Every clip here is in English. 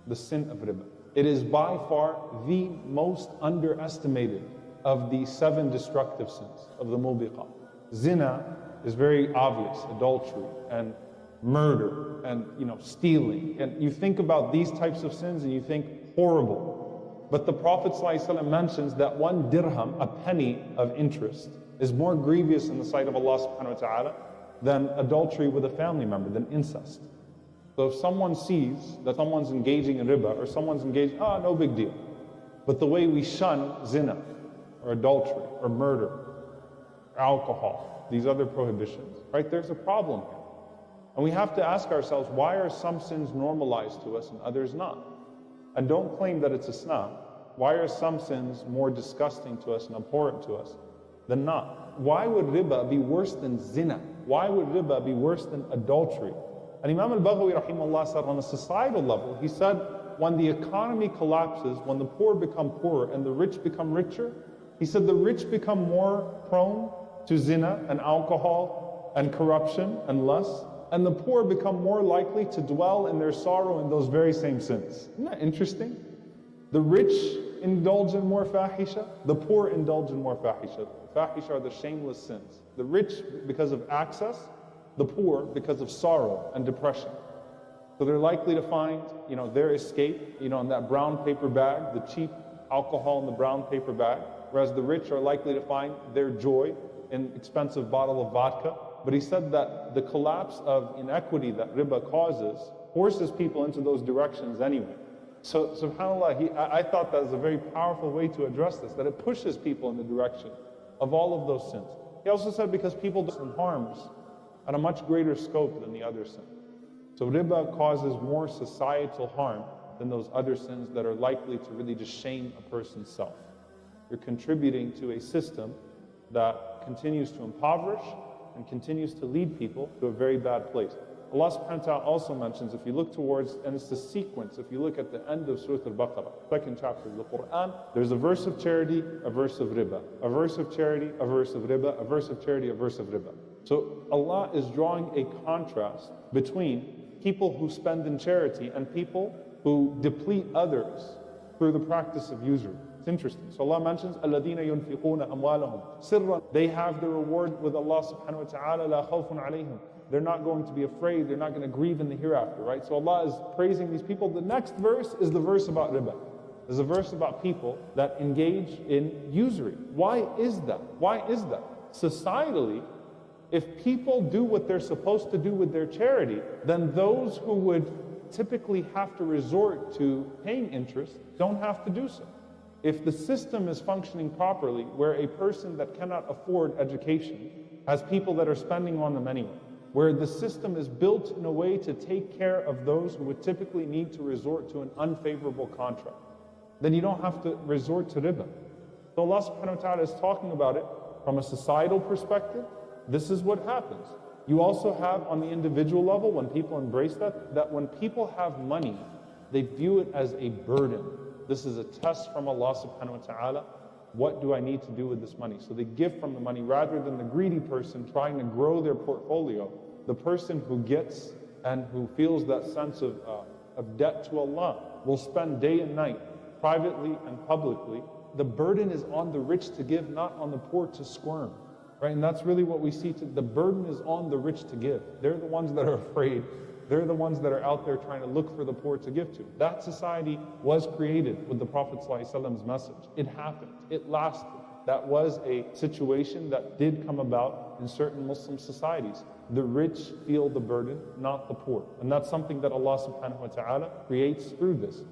the sin of riba. It is by far the most underestimated of the 7 destructive sins of the mubiqat. Zina is very obvious, adultery and murder and stealing. And you think about these types of sins and you think horrible. But the Prophet ﷺ mentions that 1 dirham, a penny of interest, is more grievous in the sight of Allah subhanahu wa ta'ala than adultery with a family member, than incest. So if someone sees that someone's engaging in riba or someone's engaged, no big deal. But the way we shun zina or adultery or murder or alcohol, these other prohibitions, right, there's a problem here. And we have to ask ourselves, why are some sins normalized to us and others not? And don't claim that it's Islam. Why are some sins more disgusting to us and abhorrent to us than not? Why would riba be worse than zina? Why would riba be worse than adultery? And Imam al-Baghawi rahimahullah said on a societal level, he said, when the economy collapses, when the poor become poorer and the rich become richer, he said the rich become more prone to zina and alcohol and corruption and lust, and the poor become more likely to dwell in their sorrow in those very same sins. Isn't that interesting? The rich indulge in more fahisha, the poor indulge in more fahisha. Fahisha are the shameless sins. The rich because of access, the poor because of sorrow and depression. So they're likely to find, their escape, in that brown paper bag, the cheap alcohol in the brown paper bag, whereas the rich are likely to find their joy in an expensive bottle of vodka. But he said that the collapse of inequity that riba causes forces people into those directions anyway. So subhanAllah, I thought that was a very powerful way to address this, that it pushes people in the direction of all of those sins. He also said because people do some harms at a much greater scope than the other sin. So riba causes more societal harm than those other sins that are likely to really just shame a person's self. You're contributing to a system that continues to impoverish and continues to lead people to a very bad place. Allah subhanahu wa ta'ala also mentions, if you look towards, and it's the sequence, if you look at the end of Surah Al-Baqarah, 2nd chapter of the Quran, there's a verse of charity, a verse of riba, a verse of charity, a verse of riba, a verse of charity, a verse of riba. So Allah is drawing a contrast between people who spend in charity and people who deplete others through the practice of usury. It's interesting. So Allah mentions, الَّذِينَ يُنْفِقُونَ أَمْوَالَهُمْ سِرًّا. They have the reward with Allah subhanahu wa ta'ala, لَا خَوْفٌ عَلَيْهِمْ. They're not going to be afraid, they're not going to grieve in the hereafter, right? So Allah is praising these people. The next verse is the verse about riba. There's a verse about people that engage in usury. Why is that? Why is that? Societally, if people do what they're supposed to do with their charity, then those who would typically have to resort to paying interest don't have to do so. If the system is functioning properly, where a person that cannot afford education has people that are spending on them anyway, where the system is built in a way to take care of those who would typically need to resort to an unfavorable contract, then you don't have to resort to riba. So Allah subhanahu wa ta'ala is talking about it from a societal perspective. This is what happens. You also have on the individual level, when people embrace that when people have money, they view it as a burden. This is a test from Allah subhanahu wa ta'ala. What do I need to do with this money? So they give from the money rather than the greedy person trying to grow their portfolio. The person who gets and who feels that sense of debt to Allah will spend day and night, privately and publicly. The burden is on the rich to give, not on the poor to squirm. Right? And that's really what we see. The burden is on the rich to give. They're the ones that are afraid. They're the ones that are out there trying to look for the poor to give to. That society was created with the Prophet ﷺ's message. It happened. It lasted. That was a situation that did come about in certain Muslim societies. The rich feel the burden, not the poor. And that's something that Allah subhanahu wa ta'ala creates through this.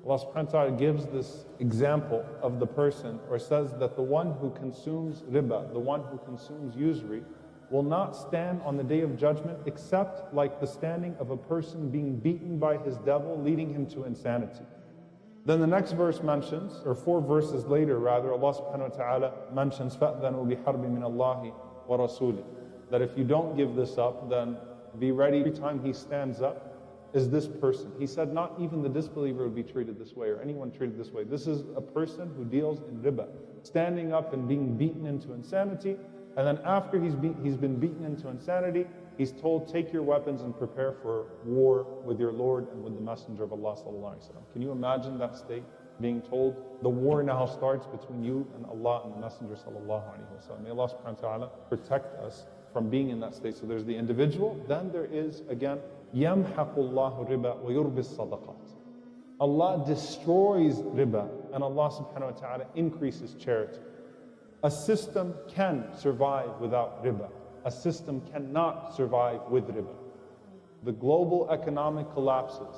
Allah subhanahu wa ta'ala gives this example of the person, or says that the one who consumes riba, the one who consumes usury, will not stand on the day of judgment except like the standing of a person being beaten by his devil, leading him to insanity. Then the next verse mentions, or 4 verses later rather, Allah subhanahu wa ta'ala mentions, فَأْذَنُوا بِحَرْبٍ مِّنَ اللَّهِ وَرَسُولِهِ. That if you don't give this up, then be ready. Every time he stands up, is this person. He said not even the disbeliever would be treated this way, or anyone treated this way. This is a person who deals in riba, standing up and being beaten into insanity. And then after he's been beaten into insanity, he's told, take your weapons and prepare for war with your Lord and with the Messenger of Allah sallallahu alaihi wasallam. Can you imagine that state? Being told the war now starts between you and Allah and the Messenger sallallahu alaihi wasallam. May Allah subhanahu wa ta'ala protect us from being in that state. So there's the individual, then there is again, يَمْحَقُ اللَّهُ الرِّبَى وَيُرْبِي الصَّدَقَاتِ. Allah destroys riba and Allah subhanahu wa ta'ala increases charity. A system can survive without riba. A system cannot survive with riba. The global economic collapses.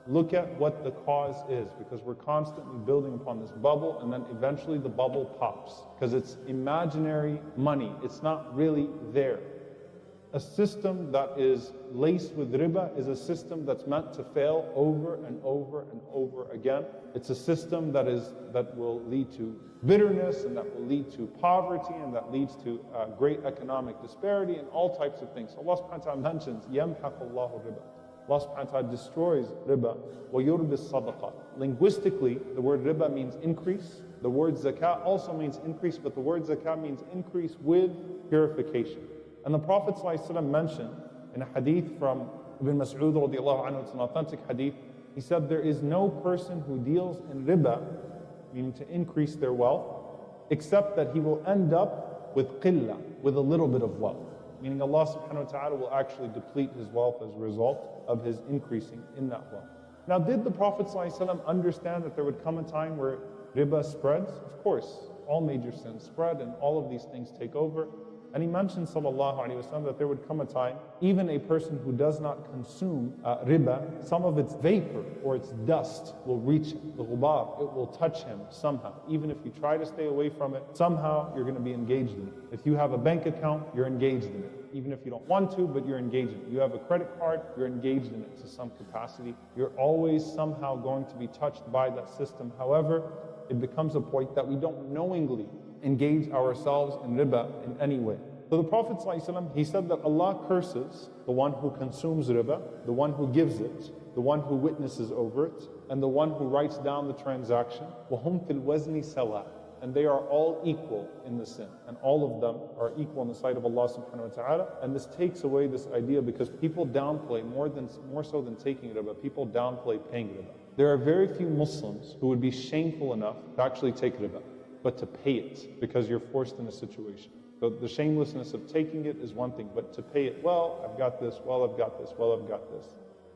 Look at what the cause is, because we're constantly building upon this bubble and then eventually the bubble pops because it's imaginary money. It's not really there. A system that is laced with riba is a system that's meant to fail over and over and over again. It's a system that will lead to bitterness and that will lead to poverty and that leads to great economic disparity and all types of things. Allah subhanahu wa ta'ala mentions, يَمْحَقُ اللَّهُ الرِّبَى. Allah subhanahu wa ta'ala destroys riba. وَيُرْبِي الصَّدَقَاتِ. Linguistically, the word riba means increase. The word zakah also means increase, but the word zakah means increase with purification. And the Prophet ﷺ mentioned in a hadith from Ibn Mas'ud radiallahu anhu, it's an authentic hadith, he said there is no person who deals in riba, meaning to increase their wealth, except that he will end up with qillah, with a little bit of wealth. Meaning Allah subhanahu wa ta'ala will actually deplete his wealth as a result of his increasing in that wealth. Now did the Prophet ﷺ understand that there would come a time where riba spreads? Of course, all major sins spread and all of these things take over. And he mentioned sallallahu alaihi wasallam that there would come a time, even a person who does not consume riba, some of its vapor or its dust will reach him, the ghubar, it will touch him somehow. Even if you try to stay away from it, somehow you're going to be engaged in it. If you have a bank account, you're engaged in it. Even if you don't want to, but you're engaged in it. You have a credit card, you're engaged in it to some capacity. You're always somehow going to be touched by that system. However, it becomes a point that we don't knowingly engage ourselves in riba in any way. So the Prophet ﷺ, he said that Allah curses the one who consumes riba, the one who gives it, the one who witnesses over it, and the one who writes down the transaction. وَهُمْ فِي الْوَزْنِ سَوَاء. And they are all equal in the sin. And all of them are equal in the sight of Allah subhanahu wa ta'ala. And this takes away this idea because people downplay more so than taking riba, people downplay paying riba. There are very few Muslims who would be shameful enough to actually take riba, but to pay it because you're forced in a situation. So the shamelessness of taking it is one thing, but to pay it, well, I've got this, well, I've got this, well, I've got this.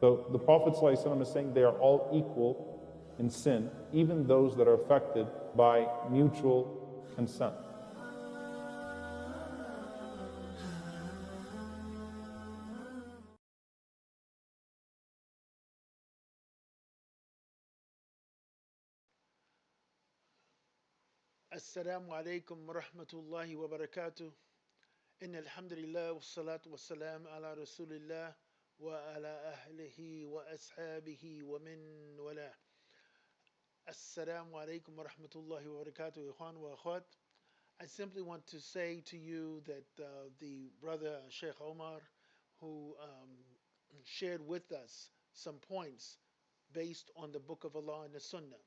So the Prophet ﷺ is saying they are all equal in sin, even those that are affected by mutual consent. Assalamu alaikum wa rahmatullahi wa barakatuh. Inna alhamdulillah wa salatu wa salam ala rasulillah wa ala ahlihi wa ashabihi wa min wala. Assalamu alaikum wa rahmatullahi wa barakatuh, ikhwan wa akhwat. I simply want to say to you that the brother Sheikh Omar, who shared with us some points based on the Book of Allah and the Sunnah,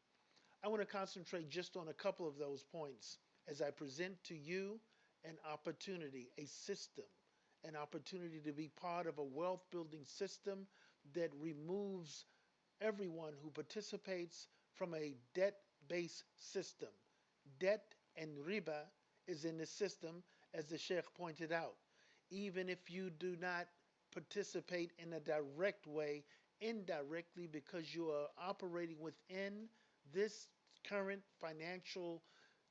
I want to concentrate just on a couple of those points as I present to you an opportunity, a system, an opportunity to be part of a wealth building system that removes everyone who participates from a debt based system. Debt and riba is in the system, as the Sheikh pointed out. Even if you do not participate in a direct way, indirectly, because you are operating within this current financial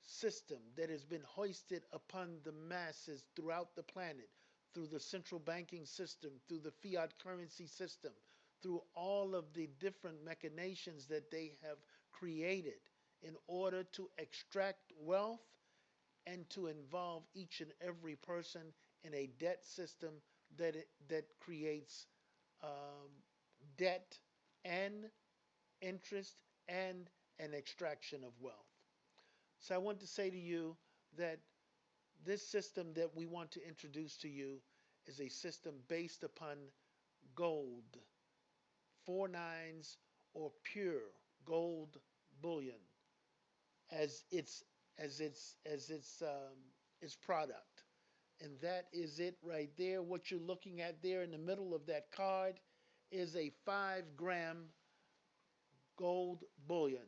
system that has been hoisted upon the masses throughout the planet, through the central banking system, through the fiat currency system, through all of the different machinations that they have created in order to extract wealth and to involve each and every person in a debt system that creates um, debt and interest and an extraction of wealth. So I want to say to you that this system that we want to introduce to you is a system based upon gold, four nines, or pure gold bullion as its product. And that is it right there. What you're looking at there in the middle of that card is a 5 gram gold bullion.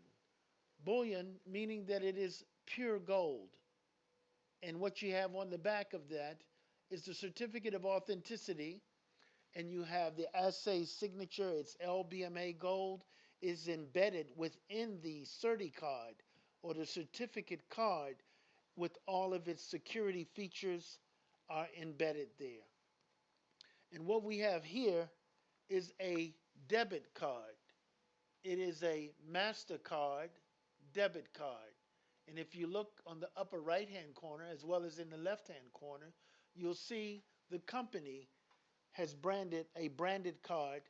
Bullion meaning that it is pure gold. And what you have on the back of that is the certificate of authenticity, and you have the assay signature. It's LBMA gold is embedded within the certi card or the certificate card with all of its security features are embedded there. And what we have here is a debit card. It is a MasterCard debit card. And if you look on the upper right hand corner as well as in the left hand corner, you'll see the company has branded a branded card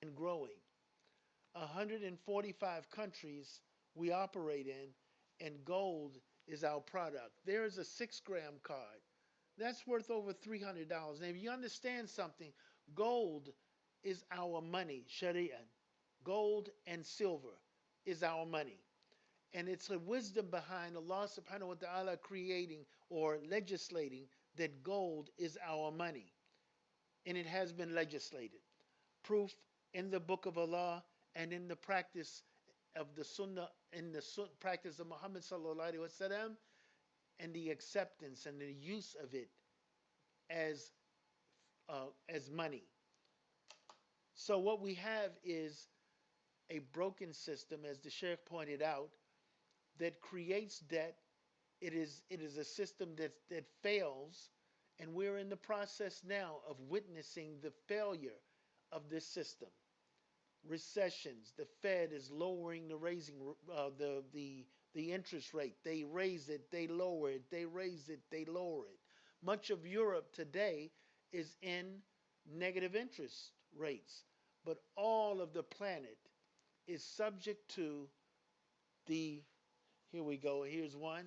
and growing. 145 countries we operate in, and gold is our product. There is a 6 gram card. That's worth over $300. And if you understand something, gold is our money, Sharia. Gold and silver is our money. And it's a wisdom behind Allah subhanahu wa ta'ala creating or legislating that gold is our money. And it has been legislated. Proof in the book of Allah and in the practice of the sunnah, in the practice of Muhammad sallallahu alaihi wasallam, and the acceptance and the use of it as money. So what we have is a broken system, as the Sheikh pointed out, that creates debt. It is a system that fails, and we're in the process now of witnessing the failure of this system. Recessions. The Fed is lowering the interest rate. They raise it, they lower it, they raise it, they lower it. Much of Europe today is in negative interest rates, but all of the planet is subject to the, here we go, here's one,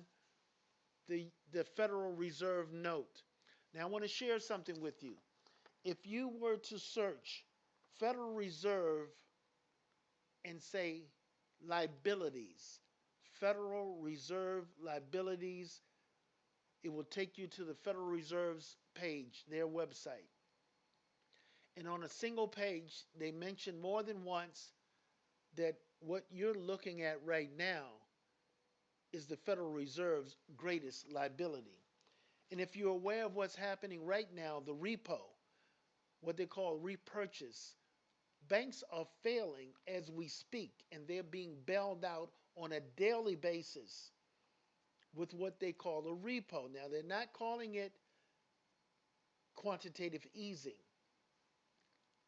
the Federal Reserve note. Now I want to share something with you. If you were to search Federal Reserve and say liabilities, Federal Reserve liabilities, it will take you to the Federal Reserve's page, their website. And on a single page, they mention more than once that what you're looking at right now is the Federal Reserve's greatest liability. And if you're aware of what's happening right now, the repo, what they call repurchase, banks are failing as we speak, and they're being bailed out on a daily basis with what they call a repo. Now, they're not calling it quantitative easing,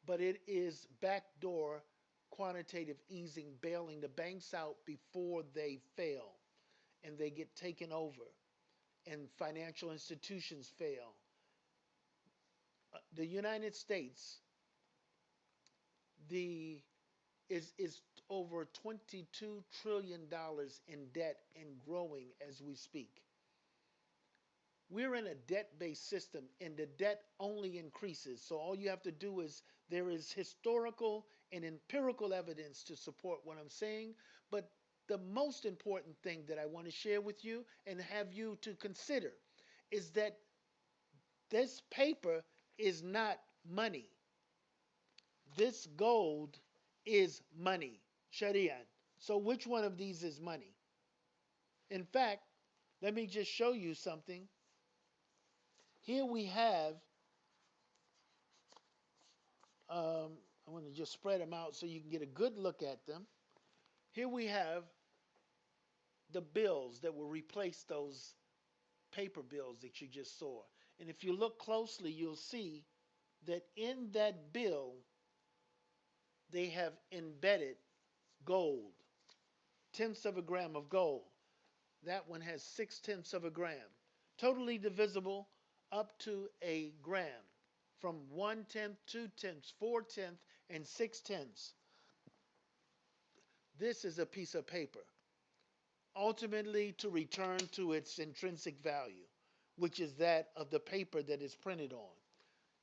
but it is backdoor quantitative easing, bailing the banks out before they fail and they get taken over and financial institutions fail. The United States, is over $22 trillion in debt and growing as we speak. We're in a debt-based system, and the debt only increases. So all you have to do is, there is historical and empirical evidence to support what I'm saying. But the most important thing that I want to share with you and have you to consider is that this paper is not money. This gold is money, Sharia. So which one of these is money? In fact, let me just show you something. Here we have, I want to just spread them out so you can get a good look at them. Here we have the bills that will replace those paper bills that you just saw. And if you look closely, you'll see that in that bill, they have embedded gold, tenths of a gram of gold. That one has 6/10 of a gram, totally divisible up to a gram, from 1/10, 2/10, 4/10, and 6/10. This is a piece of paper, ultimately to return to its intrinsic value, which is that of the paper that is printed on.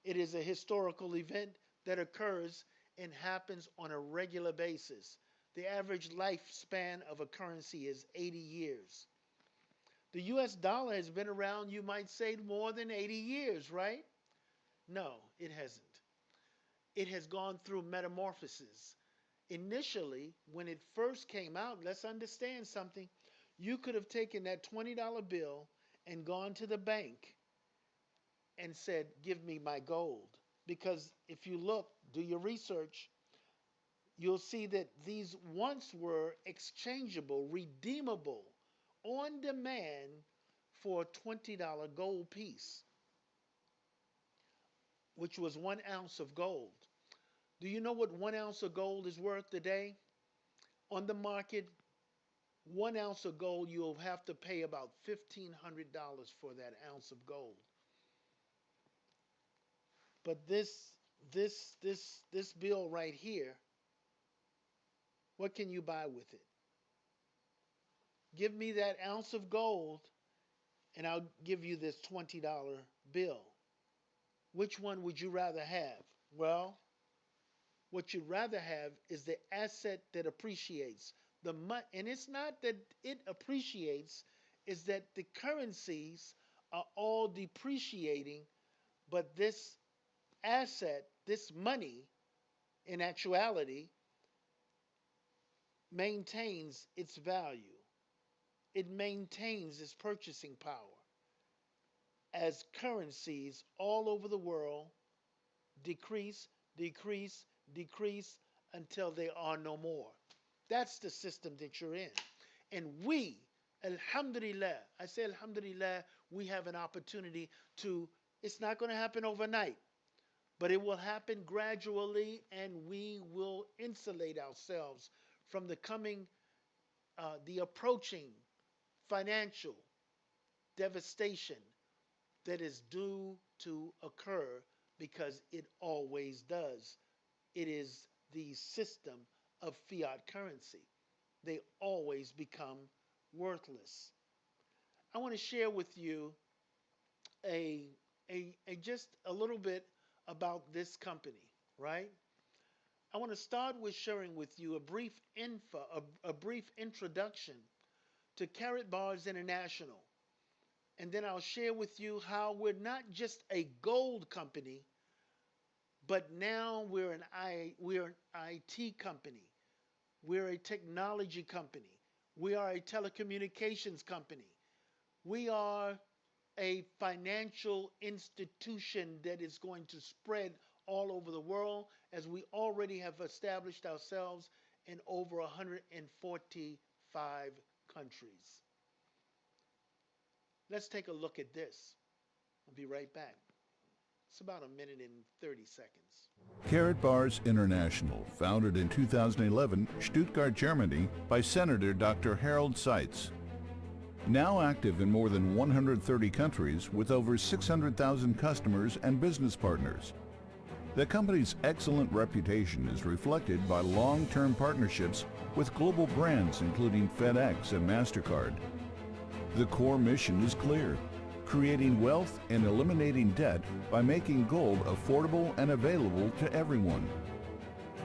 It is a historical event that occurs and happens on a regular basis. The average lifespan of a currency is 80 years. The US dollar has been around, you might say, more than 80 years, right? No, it hasn't. It has gone through metamorphosis. Initially, when it first came out, let's understand something. You could have taken that $20 bill and gone to the bank and said, "Give me my gold." Because if you look, do your research, you'll see that these once were exchangeable, redeemable, on demand for a $20 gold piece, which was 1 ounce of gold. Do you know what 1 ounce of gold is worth today? On the market, 1 ounce of gold, you'll have to pay about $1,500 for that ounce of gold. But this bill right here, what can you buy with it? Give me that ounce of gold, and I'll give you this $20 bill. Which one would you rather have? Well, what you'd rather have is the asset that appreciates. And it's not that it appreciates, it's that the currencies are all depreciating, but this asset, this money, in actuality, maintains its value. It maintains its purchasing power as currencies all over the world decrease, decrease, decrease until they are no more. That's the system that you're in. And we, alhamdulillah, I say alhamdulillah, we have an opportunity to, it's not going to happen overnight, but it will happen gradually, and we will insulate ourselves from the approaching financial devastation that is due to occur, because it always does. It is the system of fiat currency. They always become worthless. I want to share with you a, just a little bit about this company, right? I want to start with sharing with you a brief introduction to Carrot Bars International. And then I'll share with you how we're not just a gold company, but now we're an IT company. We're a technology company. We are a telecommunications company. We are a financial institution that is going to spread all over the world, as we already have established ourselves in over 145 countries. Let's take a look at this. I'll be right back. It's about a minute and 30 seconds. Carrot Bars International, founded in 2011, Stuttgart, Germany, by Senator Dr. Harold Seitz. Now active in more than 130 countries with over 600,000 customers and business partners. The company's excellent reputation is reflected by long-term partnerships with global brands including FedEx and MasterCard. The core mission is clear: creating wealth and eliminating debt by making gold affordable and available to everyone.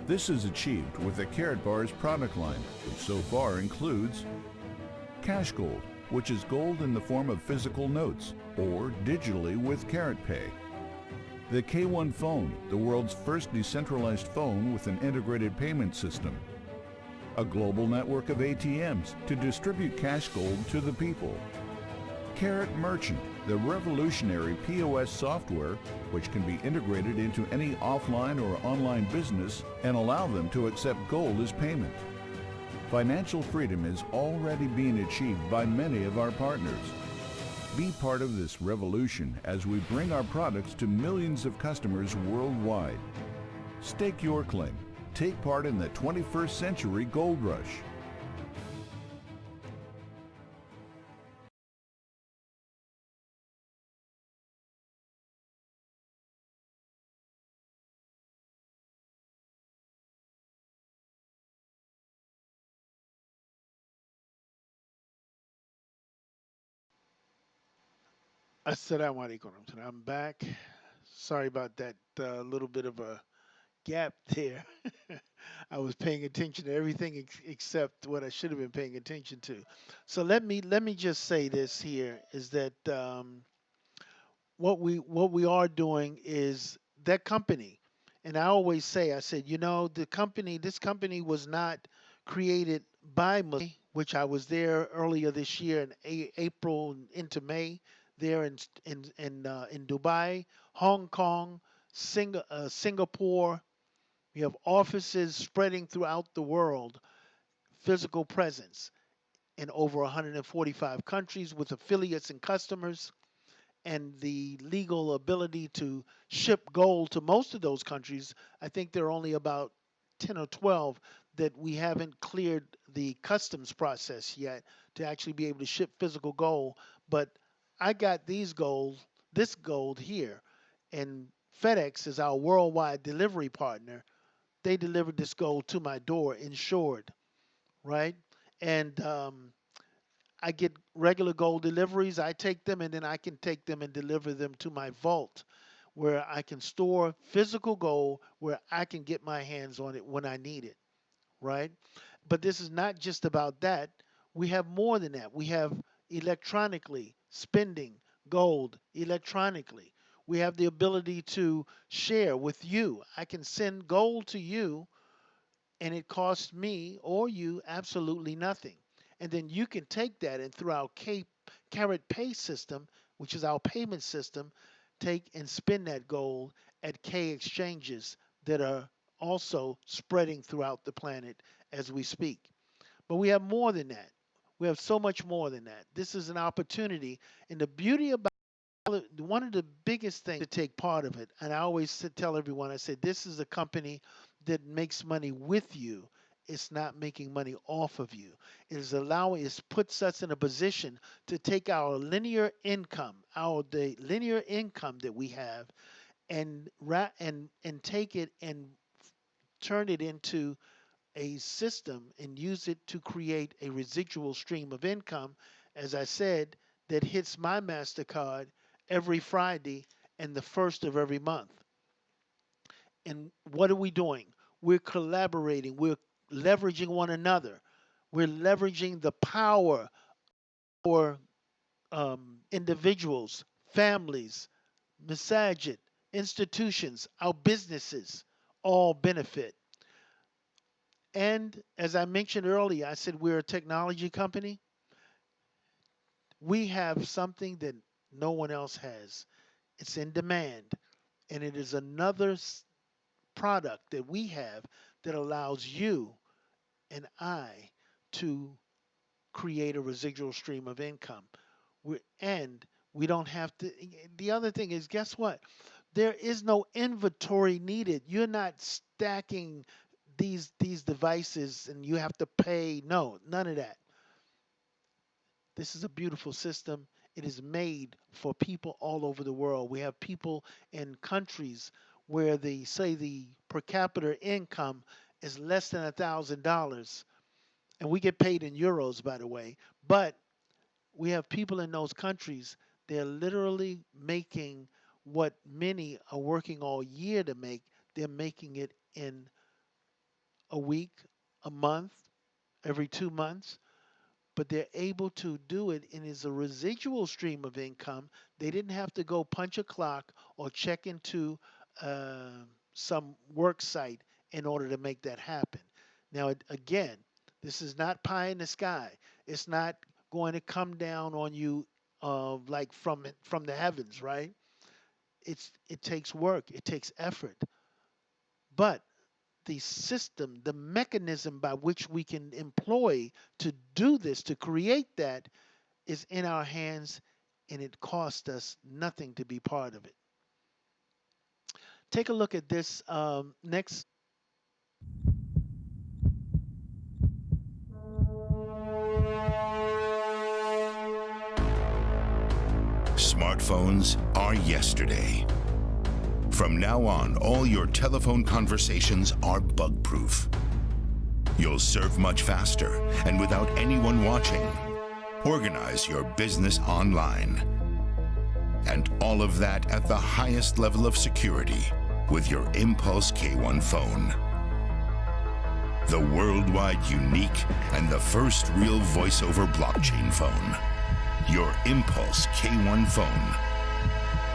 This is achieved with the Carrot Bars product line, which so far includes Cash Gold, which is gold in the form of physical notes or digitally with Carrot Pay. The K1 phone, the world's first decentralized phone with an integrated payment system. A global network of ATMs to distribute cash gold to the people. Carrot Merchant, the revolutionary POS software which can be integrated into any offline or online business and allow them to accept gold as payment. Financial freedom is already being achieved by many of our partners. Be part of this revolution as we bring our products to millions of customers worldwide. Stake your claim. Take part in the 21st century gold rush. Assalamu alaikum. I'm back. Sorry about that little bit of a gap there. I was paying attention to everything except what I should have been paying attention to. So let me just say this here is that what we are doing is that company, and I always say, I said, this company was not created by Muslims, which I was there earlier this year in April into May, there in Dubai, Hong Kong, Singapore. We have offices spreading throughout the world, physical presence in over 145 countries with affiliates and customers, and the legal ability to ship gold to most of those countries. I think there are only about 10 or 12 that we haven't cleared the customs process yet to actually be able to ship physical gold. But I got this gold here, and FedEx is our worldwide delivery partner. They delivered this gold to my door insured, right? And I get regular gold deliveries. I take them and then I can take them and deliver them to my vault where I can store physical gold where I can get my hands on it when I need it, right? But this is not just about that. We have more than that. We have electronically spending gold electronically. We have the ability to share with you. I can send gold to you and it costs me or you absolutely nothing. And then you can take that and through our Carrot Pay system, which is our payment system, take and spend that gold at K exchanges that are also spreading throughout the planet as we speak. But we have more than that. We have so much more than that. This is an opportunity. And the beauty about one of the biggest things to take part of it, and I always tell everyone, I said, this is a company that makes money with you. It's not making money off of you. It puts us in a position to take our linear income, the linear income that we have, and take it and turn it into a system and use it to create a residual stream of income, as I said, that hits my MasterCard every Friday and the first of every month. And what are we doing? We're collaborating. We're leveraging one another. We're leveraging the power for individuals, families, Masjid, institutions, our businesses all benefit. And as I mentioned earlier, I said we're a technology company. We have something that no one else has. It's in demand. And it is another product that we have that allows you and I to create a residual stream of income. And we don't have to. The other thing is, guess what? There is no inventory needed. You're not stacking these devices and you have to pay. No, none of that. This is a beautiful system. It is made for people all over the world. We have people in countries where the per capita income is less than $1,000, and we get paid in euros, by the way. But we have people in those countries. They're literally making what many are working all year to make. They're making it in a week, a month, every 2 months, but they're able to do it and it's a residual stream of income. They didn't have to go punch a clock or check into some work site in order to make that happen. Now, again, this is not pie in the sky. It's not going to come down on you like from the heavens, right? It takes work, it takes effort, but the system, the mechanism by which we can employ to do this, to create that, is in our hands, and it costs us nothing to be part of it. Take a look at this next. Smartphones are yesterday. From now on, all your telephone conversations are bug-proof. You'll serve much faster and without anyone watching. Organize your business online. And all of that at the highest level of security with your Impulse K1 phone. The worldwide unique and the first real voice-over blockchain phone. Your Impulse K1 phone.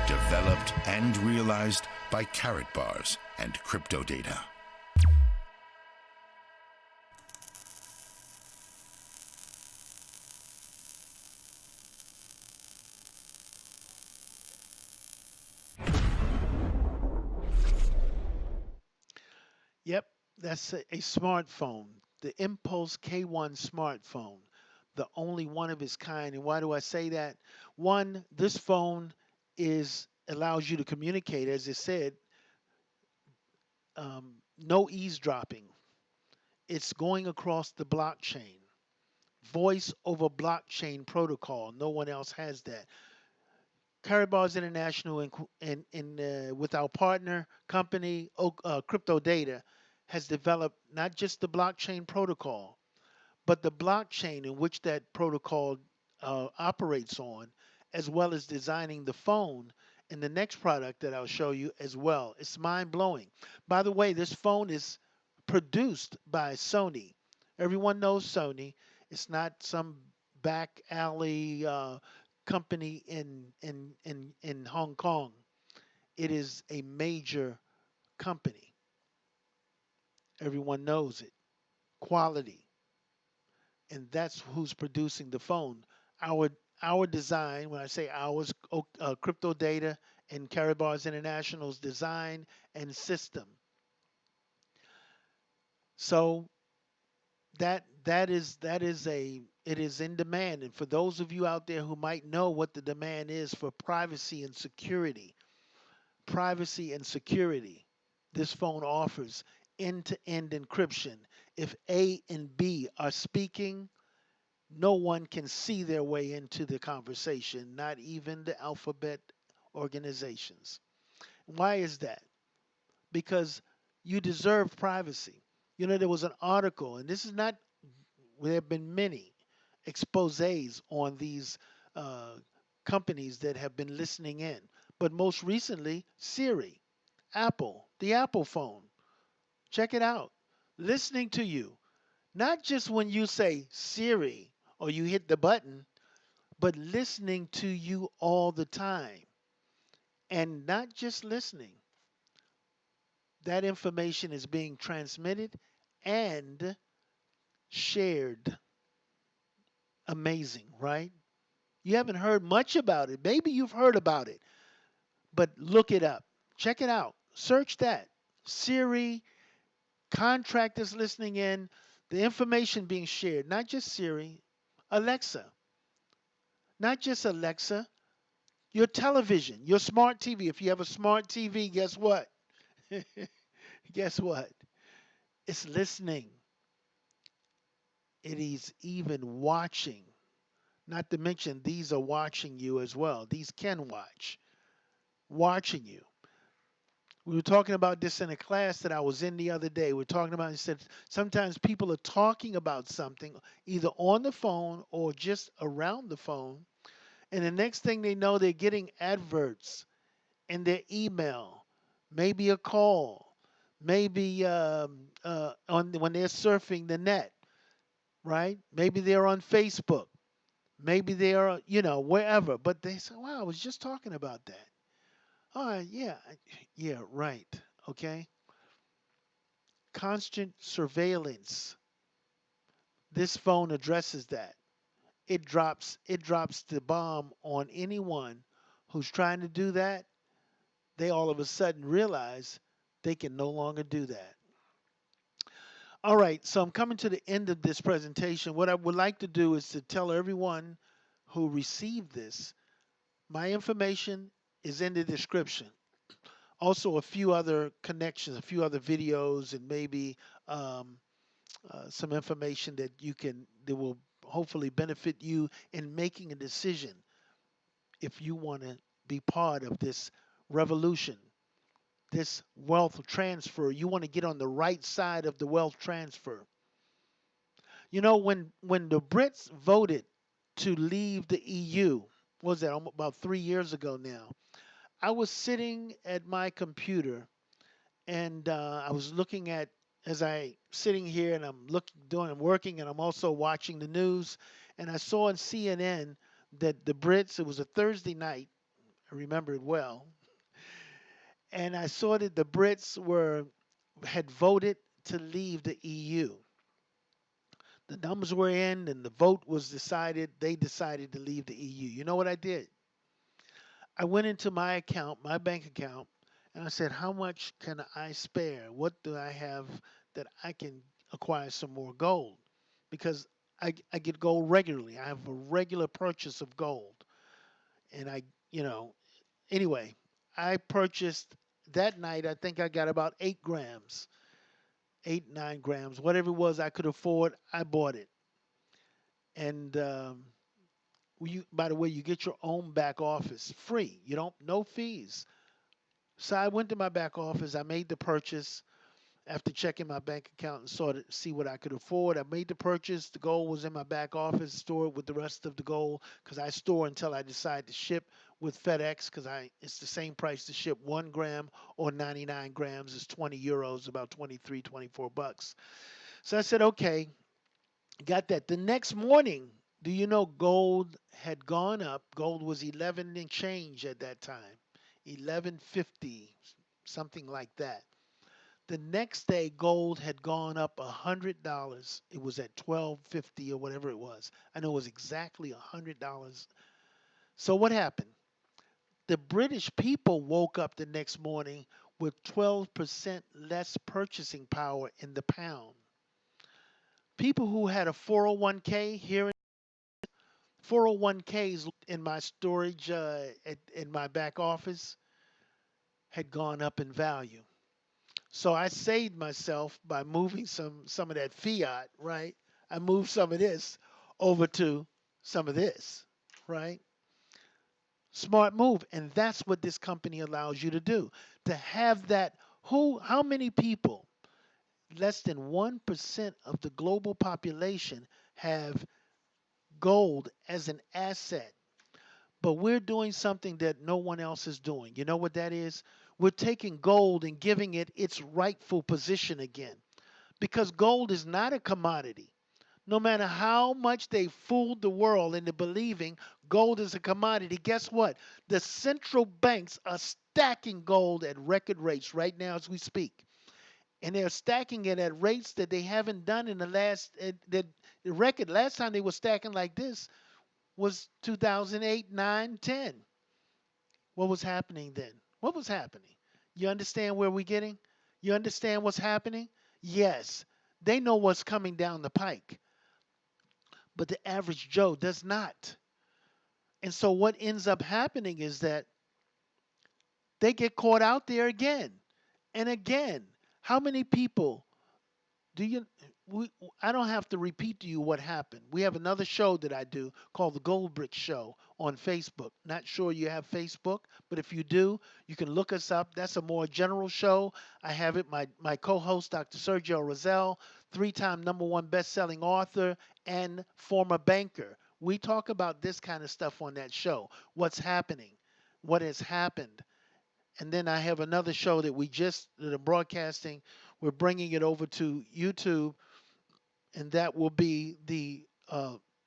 Developed and realized by Carrot Bars and Crypto Data. Yep, that's a smartphone, the Impulse K1 smartphone, the only one of its kind. And why do I say that? One, this phone is allows you to communicate, as it said, no eavesdropping. It's going across the blockchain, voice over blockchain protocol. No one else has that. Caribars International with our partner company, Crypto Data, has developed not just the blockchain protocol, but the blockchain in which that protocol operates on, as well as designing the phone and the next product that I'll show you as well. It's mind blowing. By the way, this phone is produced by Sony. Everyone knows Sony. It's not some back alley company in Hong Kong. It is a major company. Everyone knows it. Quality, and that's who's producing the phone. Our our design, when I say ours, Crypto Data and Caribars International's design and system. So that is a it is in demand. And for those of you out there who might know what the demand is for privacy and security, this phone offers end-to-end encryption. If A and B are speaking, no one can see their way into the conversation, not even the alphabet organizations. Why is that? Because you deserve privacy. You know, there was an article, and this is not, there have been many exposes on these uh, companies that have been listening in. But most recently, Siri, Apple, the Apple phone. Check it out. Listening to you, not just when you say Siri or you hit the button, but listening to you all the time. And not just listening, that information is being transmitted and shared. Amazing, right? You haven't heard much about it. Maybe you've heard about it, but look it up. Check it out. Search that. Siri, contractors listening in, the information being shared, not just Siri, Alexa, not just Alexa, your television, your smart TV. If you have a smart TV, guess what? Guess what? It's listening. It is even watching. Not to mention, these are watching you as well. These can watch, watching you. We were talking about this in a class that I was in the other day. We are talking about, it said sometimes people are talking about something either on the phone or just around the phone. And the next thing they know, they're getting adverts in their email, maybe a call, maybe on when they're surfing the net, right? Maybe they're on Facebook, maybe they're wherever. But they say, "Wow, I was just talking about that." Oh yeah, yeah, right. Okay, constant surveillance. This phone addresses that. It drops the bomb on anyone who's trying to do that. They all of a sudden realize they can no longer do that. All right, so I'm coming to the end of this presentation. What I would like to do is to tell everyone who received this, my information is in the description. Also, a few other connections, a few other videos, and maybe um, some information that will hopefully benefit you in making a decision if you want to be part of this revolution, this wealth transfer. You want to get on the right side of the wealth transfer. You know, when the Brits voted to leave the EU, what was that, about 3 years ago now? I was sitting at my computer and I was looking at as I sitting here and I'm I'm working, and I'm also watching the news, and I saw on CNN that the Brits, it was a Thursday night, I remember it well, and I saw that the Brits had voted to leave the EU. The numbers were in and the vote was decided. They decided to leave the EU. You know what I did? I went into my account, my bank account, and I said, how much can I spare? What do I have that I can acquire some more gold? Because I get gold regularly. I have a regular purchase of gold. And you know, anyway, I purchased that night, I think I got about 8 grams, 8, 9 grams, whatever it was I could afford, I bought it. And by the way, you get your own back office free. You don't, no fees. So I went to my back office. I made the purchase after checking my bank account and saw to see what I could afford. I made the purchase. The gold was in my back office, stored with the rest of the gold because I store until I decide to ship with FedEx because I it's the same price to ship 1 gram or 99 grams is 20 euros, about 23, 24 bucks. So I said, okay, got that. The next morning, do you know gold had gone up? Gold was 11 and change at that time, 1150, something like that. The next day, gold had gone up $100. It was at 1250 or whatever it was. I know it was exactly $100. So what happened? The British people woke up the next morning with 12% less purchasing power in the pound. People who had a 401k here, 401ks in my storage in my back office had gone up in value. So I saved myself by moving some of that fiat, right? I moved some of this over to some of this, right? Smart move. And that's what this company allows you to do. To have that how many people, less than 1% of the global population have gold as an asset? But we're doing something that no one else is doing. You know what that is? We're taking gold and giving it its rightful position again. Because gold is not a commodity. No matter how much they fooled the world into believing gold is a commodity, guess what? The central banks are stacking gold at record rates right now as we speak. And they're stacking it at rates that they haven't done in the the record last time they were stacking like this was 2008, 9, 10. What was happening then? What was happening? You understand where we're getting? You understand what's happening? Yes, they know what's coming down the pike, but the average Joe does not. And so what ends up happening is that they get caught out there again and again. How many people do you we I don't have to repeat to you what happened. We have another show that I do called the Gold Brick Show on Facebook. Not sure you have Facebook, but if you do, you can look us up. That's a more general show. I have it. My co-host, Dr. Sergio Rosell, three-time #1 best-selling author and former banker. We talk about this kind of stuff on that show. What's happening? What has happened? And then I have another show that I'm broadcasting. We're bringing it over to YouTube, and that will be the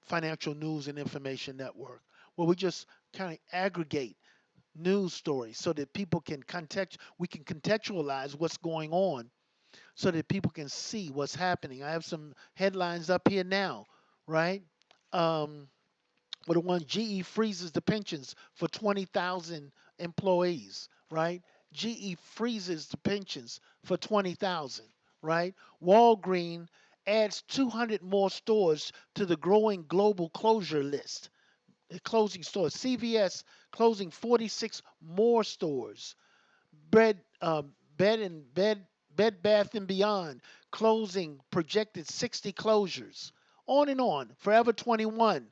Financial News and Information Network, where we just kind of aggregate news stories so that we can contextualize what's going on so that people can see what's happening. I have some headlines up here now, right? Um, with the one GE freezes the pensions for 20,000 employees, right? GE freezes the pensions for 20,000, right? Walgreens adds 200 more stores to the growing global closure list. Closing stores. CVS closing 46 more stores. Bed, bed and bed, Bed Bath and Beyond closing projected 60 closures. On and on. Forever 21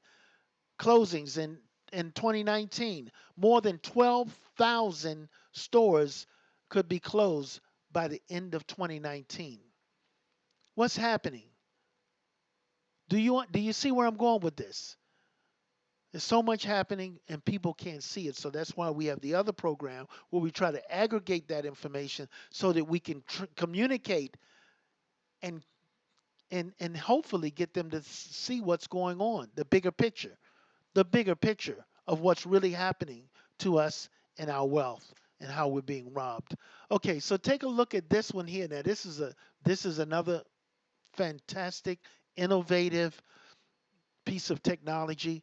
closings in 2019. More than 12,000 stores could be closed by the end of 2019. What's happening? Do you see where I'm going with this? There's so much happening and people can't see it. So that's why we have the other program where we try to aggregate that information so that we can communicate and and hopefully get them to see what's going on, the bigger picture of what's really happening to us and our wealth and how we're being robbed. Okay, so take a look at this one here. Now this is another fantastic, innovative piece of technology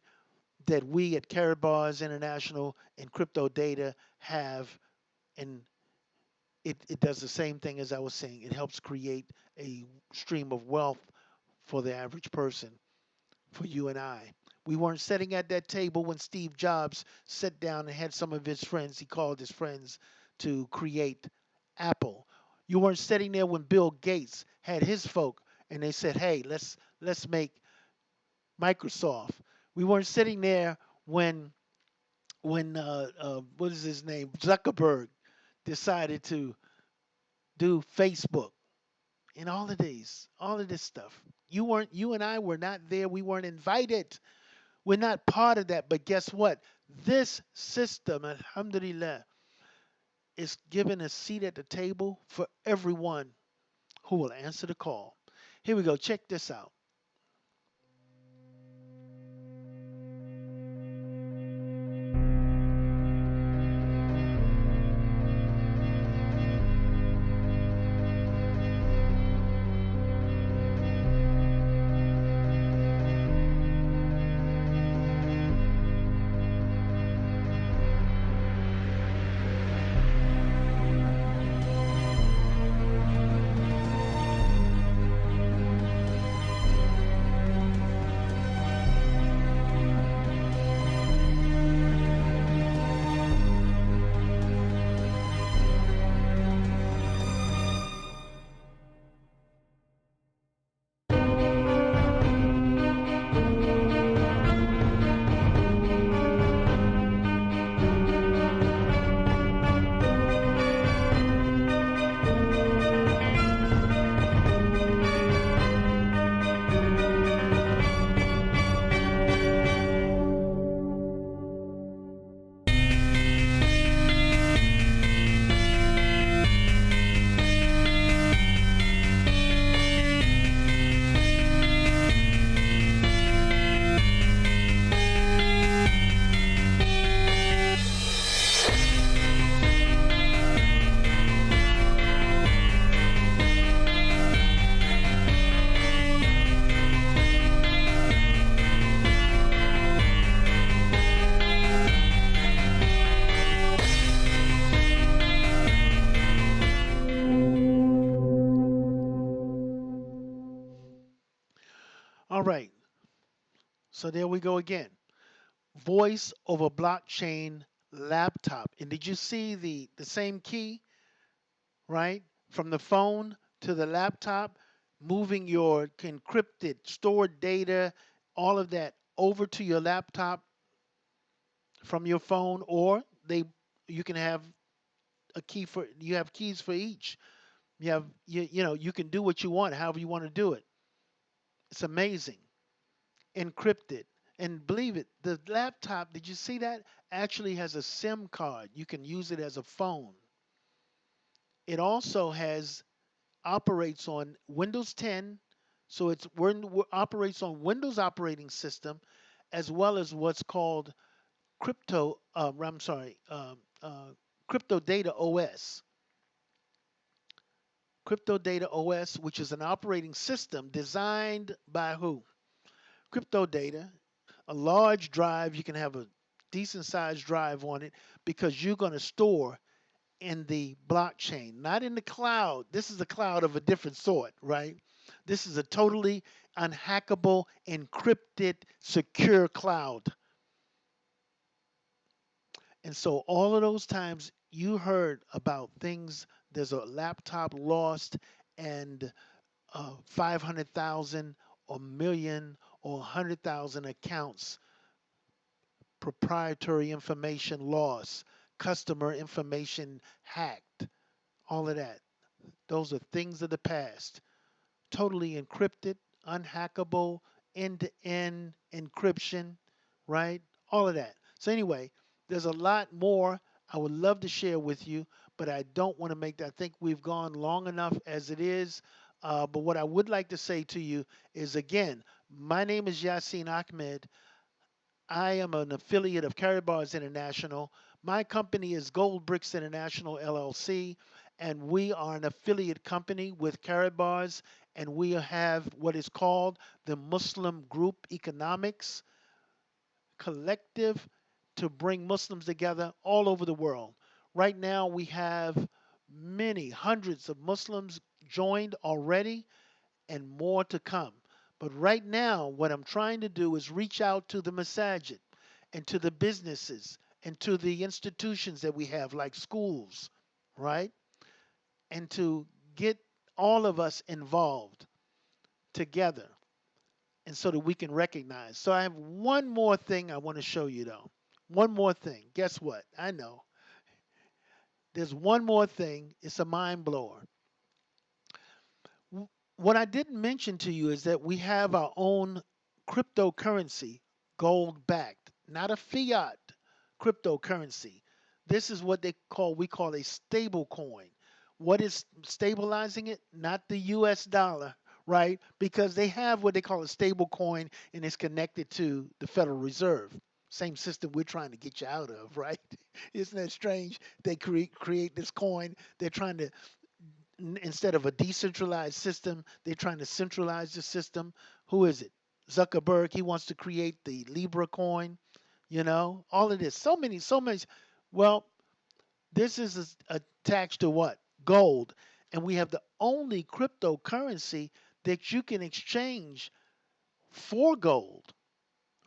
that we at Caribars International and Crypto Data have, and it does the same thing as I was saying. It helps create a stream of wealth for the average person, for you and I. We weren't sitting at that table when Steve Jobs sat down and had some of his friends, he called his friends to create Apple. You weren't sitting there when Bill Gates had his folk and they said, "Hey, let's make Microsoft." We weren't sitting there when what is his name, Zuckerberg, decided to do Facebook and all of this stuff. You and I were not there. We weren't invited. We're not part of that. But guess what? This system, alhamdulillah, is giving a seat at the table for everyone who will answer the call. Here we go. Check this out. All right. So there we go again. Voice over blockchain laptop. And did you see the same key, right? From the phone to the laptop, moving your encrypted stored data, all of that over to your laptop from your phone, or you can have a key for you have keys for each. You know, you can do what you want, however you want to do it. It's amazing. Encrypted. And believe it, the laptop, did you see that? Actually has a SIM card. You can use it as a phone. It also operates on Windows 10, so operates on Windows operating system, as well as what's called crypto. I'm sorry, Crypto Data OS. Crypto Data OS, which is an operating system designed by who? Crypto Data. A large drive, you can have a decent sized drive on it because you're going to store in the blockchain, not in the cloud. This is a cloud of a different sort, right? This is a totally unhackable, encrypted, secure cloud. And so all of those times you heard about things, there's a laptop lost and 500,000 or million or 100,000 accounts, proprietary information lost, customer information hacked, all of that. Those are things of the past. Totally encrypted, unhackable, end to end encryption, right? All of that. So, anyway, there's a lot more I would love to share with you, but I don't want to make that. I think we've gone long enough as it is. But what I would like to say to you is again, my name is Yasin Ahmed. I am an affiliate of Caribars International. My company is Gold Bricks International LLC, and we are an affiliate company with Caribars, and we have what is called the Muslim Group Economics Collective to bring Muslims together all over the world. Right now, we have many hundreds of Muslims joined already and more to come. But right now, what I'm trying to do is reach out to the masajid and to the businesses and to the institutions that we have, like schools, right? And to get all of us involved together and so that we can recognize. So I have one more thing I want to show you, though. One more thing. Guess what? I know. There's one more thing. It's a mind blower. What I didn't mention to you is that we have our own cryptocurrency, gold backed, not a fiat cryptocurrency. This is what we call a stable coin. What is stabilizing it? Not the US dollar, right? Because they have what they call a stable coin and it's connected to the Federal Reserve. Same system we're trying to get you out of, right? Isn't that strange? They create this coin. They're trying to instead of a decentralized system, they're trying to centralize the system. Who is it? Zuckerberg, he wants to create the Libra coin, all of this. So many. Well, this is attached to what? Gold. And we have the only cryptocurrency that you can exchange for gold,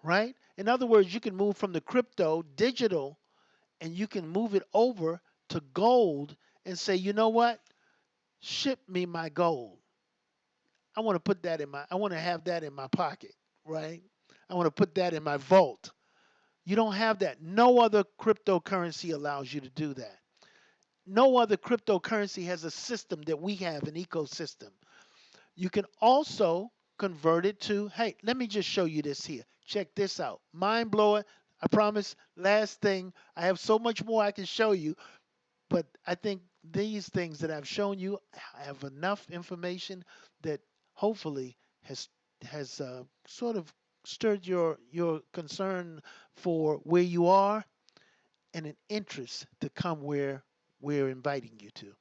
right? In other words, you can move from the crypto digital and you can move it over to gold and say, you know what? Ship me my gold. I want to have that in my pocket, right? I want to put that in my vault. You don't have that. No other cryptocurrency allows you to do that. No other cryptocurrency has a system that we have, an ecosystem. You can also convert it to, hey, let me just show you this here. Check this out. Mind blower. I promise, last thing, I have so much more I can show you, but I think these things that I've shown you have enough information that hopefully has sort of stirred your concern for where you are and an interest to come where we're inviting you to.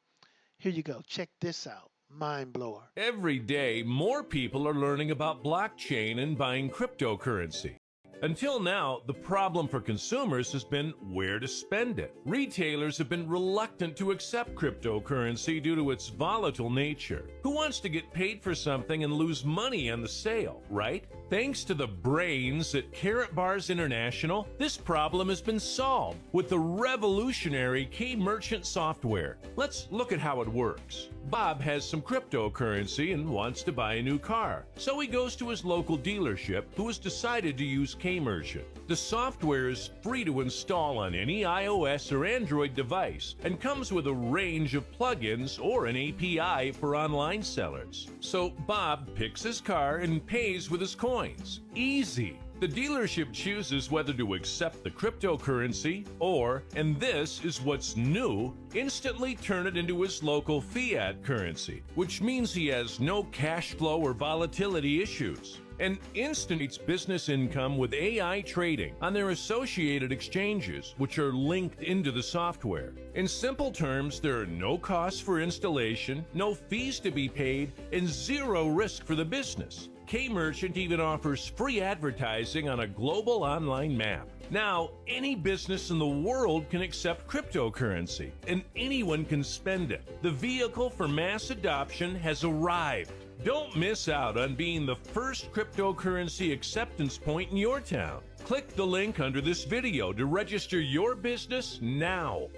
Here you go. Check this out. Mind blower. Every day, more people are learning about blockchain and buying cryptocurrency. Until now, the problem for consumers has been where to spend it. Retailers have been reluctant to accept cryptocurrency due to its volatile nature. Who wants to get paid for something and lose money on the sale, right? Thanks to the brains at Carrot Bars International, this problem has been solved with the revolutionary K-Merchant software. Let's look at how it works. Bob has some cryptocurrency and wants to buy a new car. So he goes to his local dealership who has decided to use K-Merchant. The software is free to install on any iOS or Android device and comes with a range of plugins or an API for online sellers. So Bob picks his car and pays with his coins. Easy. The dealership chooses whether to accept the cryptocurrency or, and this is what's new, instantly turn it into his local fiat currency, which means he has no cash flow or volatility issues. And instantly business income with AI trading on their associated exchanges, which are linked into the software. In simple terms, there are no costs for installation, no fees to be paid, and zero risk for the business. K-Merchant even offers free advertising on a global online map. Now, any business in the world can accept cryptocurrency, and anyone can spend it. The vehicle for mass adoption has arrived. Don't miss out on being the first cryptocurrency acceptance point in your town. Click the link under this video to register your business now.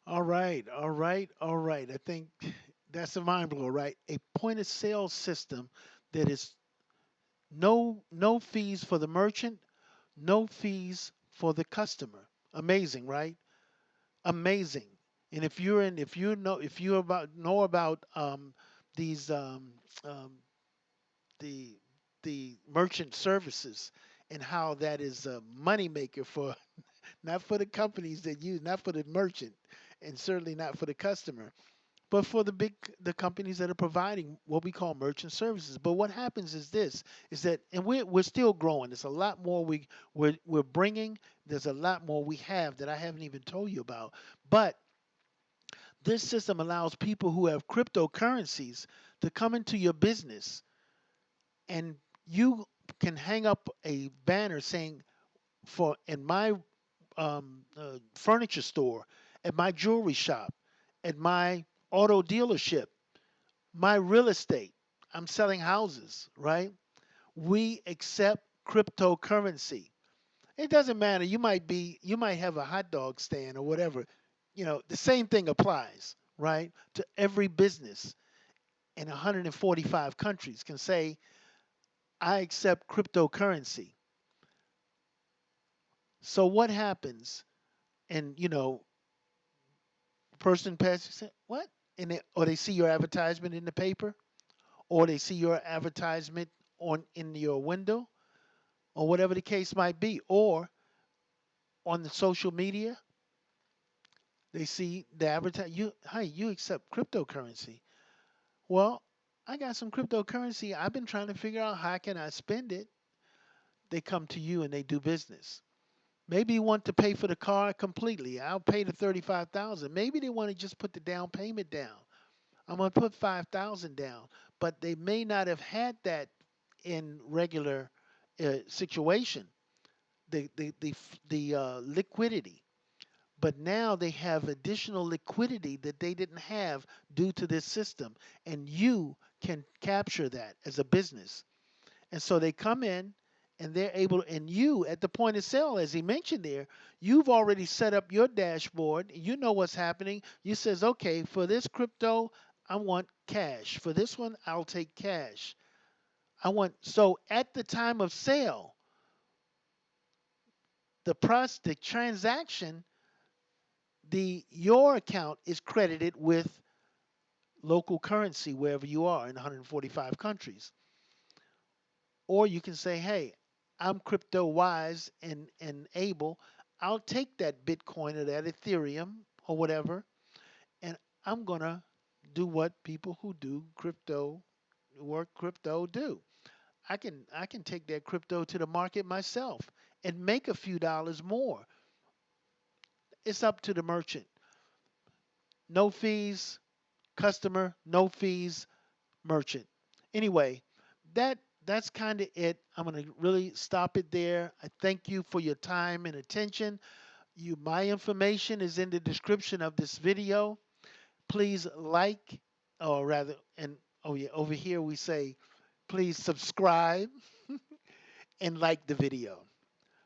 All right, all right, all right. I think that's a mind blower, right? A point of sale system that is no fees for the merchant, no fees for the customer. Amazing, right? Amazing. And if you about know about these the merchant services and how that is a moneymaker for not for the companies that use, not for the merchant. and certainly not for the customer, but for the companies that are providing what we call merchant services. But what happens is this, is that, and we're still growing. There's a lot more we're bringing. There's a lot more we have that I haven't even told you about. But this system allows people who have cryptocurrencies to come into your business, and you can hang up a banner saying, for in my furniture store, at my jewelry shop, at my auto dealership, my real estate. I'm selling houses, right? We accept cryptocurrency. It doesn't matter. You might have a hot dog stand or whatever. The same thing applies, right? To every business in 145 countries can say, I accept cryptocurrency. So what happens? And person passes, say, what? Or they see your advertisement in the paper, or they see your advertisement on in your window, or whatever the case might be, or on the social media, they see the advertise you, hey, you accept cryptocurrency. Well, I got some cryptocurrency. I've been trying to figure out how can I spend it. They come to you and they do business. Maybe you want to pay for the car completely. I'll pay the 35,000. Maybe they want to just put the down payment down. I'm going to put 5,000 down, but they may not have had that in regular situation. The liquidity, but now they have additional liquidity that they didn't have due to this system, and you can capture that as a business. And so they come in and they're able, and you at the point of sale, as he mentioned there, you've already set up your dashboard. You know what's happening. You says, okay, for this crypto, I want cash. For this one, I'll take cash. So at the time of sale, the transaction, your account is credited with local currency wherever you are in 145 countries. Or you can say, hey, I'm crypto wise and able. I'll take that Bitcoin or that Ethereum or whatever, and I'm going to do what people who do crypto do. I can take that crypto to the market myself and make a few dollars more. It's up to the merchant. No fees, customer, no fees, merchant. Anyway, that's kind of it. I'm going to really stop it there. I thank you for your time and attention. My information is in the description of this video. Please like, or rather, and oh yeah, over here we say, please subscribe and like the video.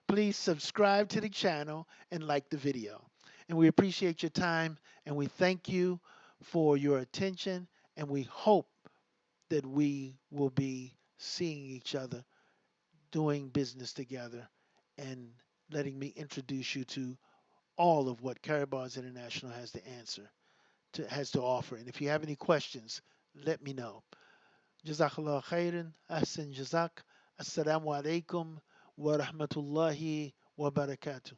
Please subscribe to the channel and like the video. And we appreciate your time, and we thank you for your attention, and we hope that we will be seeing each other, doing business together, and letting me introduce you to all of what Kairibars International has has to offer. And if you have any questions, let me know. Jazakallah khairan, ahsan jazak. Assalamu alaikum wa rahmatullahi wa barakatuh.